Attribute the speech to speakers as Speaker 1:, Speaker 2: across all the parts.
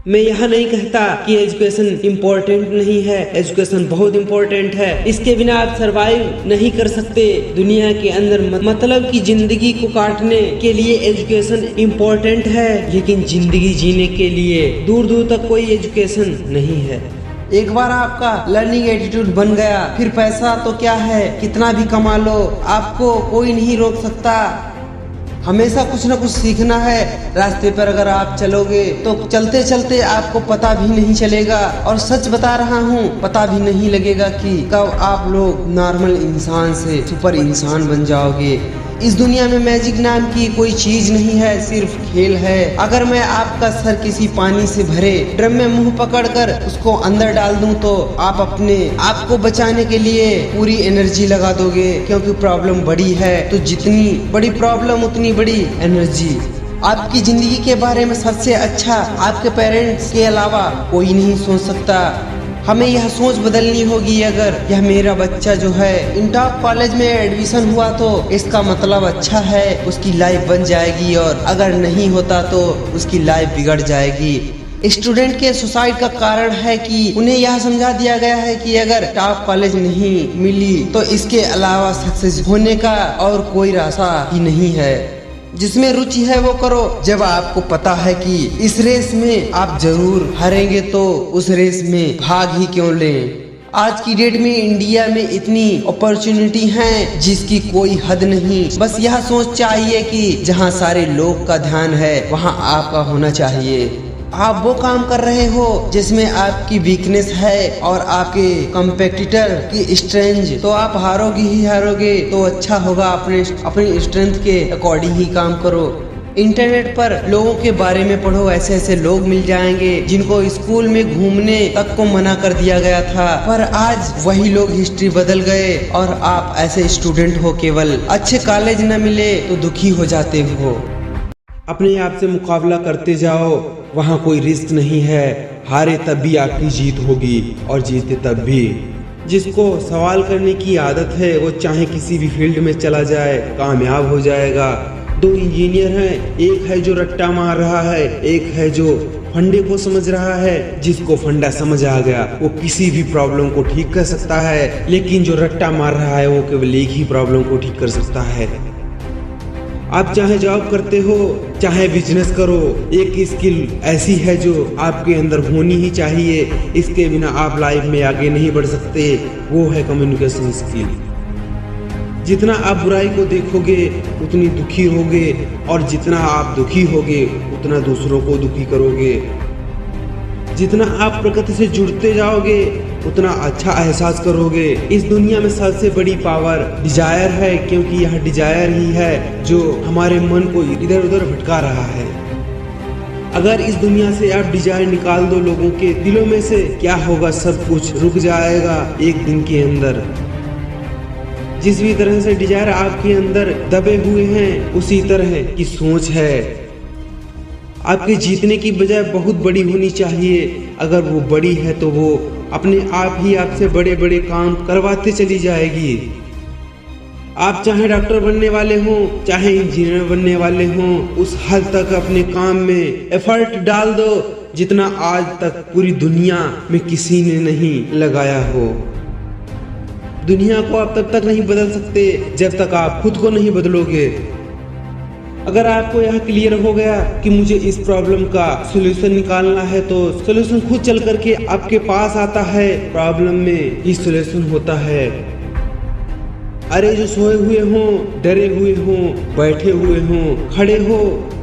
Speaker 1: मैं यह नहीं कहता कि एजुकेशन इम्पोर्टेंट नहीं है, एजुकेशन बहुत इम्पोर्टेंट है। इसके बिना आप सरवाइव नहीं कर सकते दुनिया के अंदर। मतलब कि जिंदगी को काटने के लिए एजुकेशन इम्पोर्टेंट है, लेकिन जिंदगी जीने के लिए दूर दूर तक कोई एजुकेशन नहीं है। एक बार आपका लर्निंग एटीट्यूड बन गया, फिर पैसा तो क्या है, कितना भी कमा लो, आपको कोई नहीं रोक सकता। हमेशा कुछ न कुछ सीखना है। रास्ते पर अगर आप चलोगे तो चलते चलते आपको पता भी नहीं चलेगा, और सच बता रहा हूँ, पता भी नहीं लगेगा कि कब आप लोग नॉर्मल इंसान से सुपर इंसान बन जाओगे। इस दुनिया में मैजिक नाम की कोई चीज नहीं है, सिर्फ खेल है। अगर मैं आपका सर किसी पानी से भरे ड्रम में मुंह पकड़कर उसको अंदर डाल दूं तो आप अपने आप को बचाने के लिए पूरी एनर्जी लगा दोगे, क्योंकि प्रॉब्लम बड़ी है तो जितनी बड़ी प्रॉब्लम उतनी बड़ी एनर्जी। आपकी जिंदगी के बारे में सबसे अच्छा आपके पेरेंट्स के अलावा कोई नहीं सोच सकता। हमें यह सोच बदलनी होगी। अगर यह मेरा बच्चा जो है इन टॉप कॉलेज में एडमिशन हुआ तो इसका मतलब अच्छा है, उसकी लाइफ बन जाएगी, और अगर नहीं होता तो उसकी लाइफ बिगड़ जाएगी। स्टूडेंट के सुसाइड का कारण है कि उन्हें यह समझा दिया गया है कि अगर टॉप कॉलेज नहीं मिली तो इसके अलावा सक्सेस होने का और कोई रास्ता ही नहीं है। जिसमें रुचि है वो करो। जब आपको पता है कि इस रेस में आप जरूर हारेंगे तो उस रेस में भाग ही क्यों लें। आज की डेट में इंडिया में इतनी अपॉर्चुनिटी हैं जिसकी कोई हद नहीं। बस यह सोच चाहिए कि जहां सारे लोग का ध्यान है वहां आपका होना चाहिए। आप वो काम कर रहे हो जिसमें आपकी वीकनेस है और आपके कंपेटिटर की स्ट्रेंथ, तो आप हारोगे ही हारोगे। तो अच्छा होगा अपनी स्ट्रेंथ के अकॉर्डिंग ही काम करो। इंटरनेट पर लोगों के बारे में पढ़ो, ऐसे ऐसे लोग मिल जाएंगे जिनको स्कूल में घूमने तक को मना कर दिया गया था, पर आज वही लोग हिस्ट्री बदल गए और आप ऐसे स्टूडेंट हो। केवल अच्छे कॉलेज न मिले तो दुखी हो जाते हो। अपने आप से मुकाबला करते जाओ, वहाँ कोई रिस्क नहीं है। हारे तब भी आपकी जीत होगी और जीते तब भी। जिसको सवाल करने की आदत है वो चाहे किसी भी फील्ड में चला जाए कामयाब हो जाएगा। दो इंजीनियर हैं, एक है जो रट्टा मार रहा है, एक है जो फंडे को समझ रहा है। जिसको फंडा समझ आ गया वो किसी भी प्रॉब्लम को ठीक कर सकता है, लेकिन जो रट्टा मार रहा है वो केवल एक ही प्रॉब्लम को ठीक कर सकता है। आप चाहे जॉब करते हो चाहे बिजनेस करो, एक स्किल ऐसी है जो आपके अंदर होनी ही चाहिए। इसके बिना आप लाइफ में आगे नहीं बढ़ सकते, वो है कम्युनिकेशन स्किल। जितना आप बुराई को देखोगे उतनी दुखी होगे, और जितना आप दुखी होगे उतना दूसरों को दुखी करोगे। जितना आप प्रकृति से जुड़ते जाओगे उतना अच्छा एहसास करोगे। इस दुनिया में सबसे बड़ी पावर डिजायर है, क्योंकि यह डिजायर ही है जो हमारे मन को इधर उधर भटका रहा है। अगर इस दुनिया से आप डिजायर निकाल दो लोगों के दिलों में से, क्या होगा? सब कुछ रुक जाएगा एक दिन के अंदर। जिस भी तरह से डिजायर आपके अंदर दबे हुए हैं उसी तरह की सोच है। आपके जीतने की बजाय बहुत बड़ी होनी चाहिए। अगर वो बड़ी है तो वो अपने आप ही आपसे बड़े बड़े काम करवाते चली जाएगी। आप चाहे डॉक्टर बनने वाले हों चाहे इंजीनियर बनने वाले हों, उस हद तक अपने काम में एफर्ट डाल दो जितना आज तक पूरी दुनिया में किसी ने नहीं लगाया हो। दुनिया को आप तब तक नहीं बदल सकते जब तक आप खुद को नहीं बदलोगे। अगर आपको यह क्लियर हो गया कि मुझे इस प्रॉब्लम का सॉल्यूशन निकालना है तो सॉल्यूशन खुद चल करके आपके पास आता है। प्रॉब्लम में ही सॉल्यूशन होता है। अरे जो सोए हुए हों, डरे हुए हों, बैठे हुए हों, खड़े हो,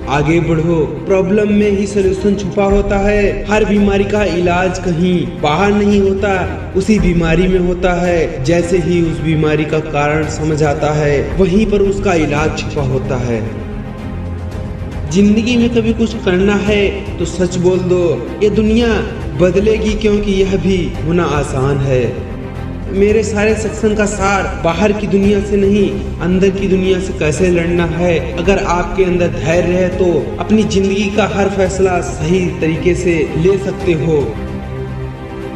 Speaker 1: आगे बढ़ो। प्रॉब्लम में ही सॉल्यूशन छुपा होता है। हर बीमारी का इलाज कहीं बाहर नहीं होता, उसी बीमारी में होता है। जैसे ही उस बीमारी का कारण समझ आता है वहीं पर उसका इलाज छुपा होता है। जिंदगी में कभी कुछ करना है तो सच बोल दो, ये दुनिया बदलेगी, क्योंकि यह भी होना आसान है। मेरे सारे सेक्शन का सार बाहर की दुनिया से नहीं अंदर की दुनिया से कैसे लड़ना है। अगर आपके अंदर धैर्य है तो अपनी जिंदगी का हर फैसला सही तरीके से ले सकते हो।